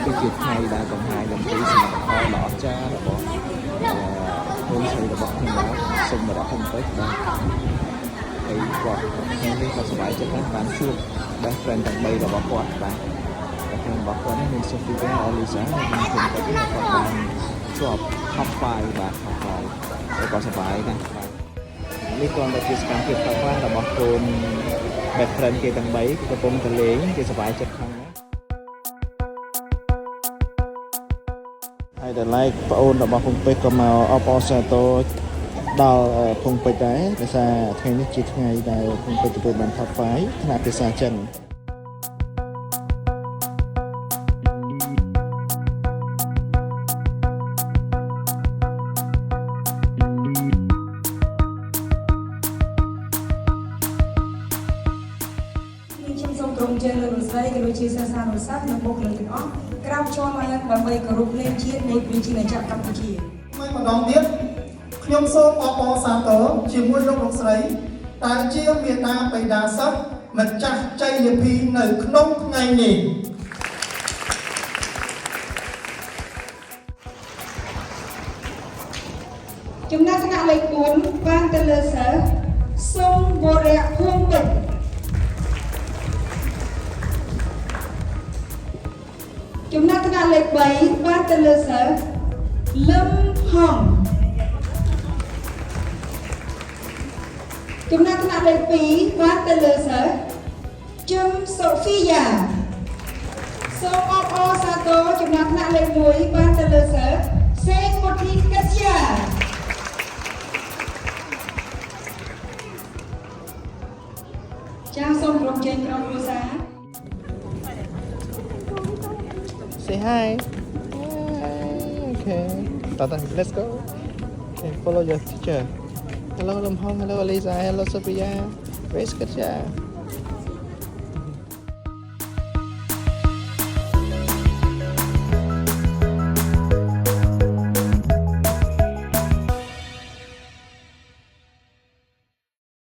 គឺជាថ្ងៃដែលកំហាយលំពីសម្រាប់ផលល្អចារបស់ខ្លួនស្រីរបស់ខ្ញុំមកសូមរបស់ខ្ញុំពេកបាទហើយគាត់ថ្ងៃនេះក៏សប្បាយចិត្តណាស់បានជួប best friend ទាំង3របស់គាត់បាទតែខ្ញុំរបស់គាត់នេះមាន Sophia Eliza ហើយខ្ញុំឃើញគាត់បានជាប់ top 5បាទ top 5ហើយក៏សប្បាយណាស់បាទនេះគ្រាន់តែជាសកម្មភាពខ្លះៗរបស់កូន best friend គេទាំង3កំពុងតែលេងគេសប្បាយចិត្តខ្លាំងណាស់ហើយតែ like ប្អូនរបស់ពងពេជ្រក៏មកអបអរសាទរដល់ពងពេជ្រដែរដោយសារថ្ងៃនេះជាថ្ងៃដែលពងពេជ្រទទួលបាន top 5ថ្នាក់ភាសាចិនខ្ញុំសូមក្រុមជើងលោកស្រីក៏ដូចជាសិស្សានុសិស្សនិងបុគ្គលិកទាំងអស់ក្រោមជាប់មកដើម្បីគោរពលេងជាតិនៃប្រជាណាចក្រកម្ពុជាមួយម្ដងទៀតខ្ញុំសូមអបអរសាទរជាមួយលោកស្រីដែលជាមេដាបិតាសិស្សម្ចាស់ជ័យលាភីនៅក្នុងថ្ងៃនេះចំណាត់ថ្នាក់លេខ4បានទៅលើសិស្សសុំវរៈភូមិពេជ្រចំណាត់ថ្នាក់លេខ3បានទៅលើសិស្សលឹមហងចំណាត់ថ្នាក់លេខ2បានទៅលើសិស្សជឹមសូហ្វីយ៉ាសូមអបអរសាទរចំណាត់ថ្នាក់លេខ1បានទៅលើសិស្សសេងមុធីកស្យាចាសសូមក្រុមជើងក្រុមគ្រួសារ Say hi. Okay. Tata, let's go. Okay, follow your teacher. Hello, Lam Hong. Hello, Eliza. Hello, Sophia. Where's Katja?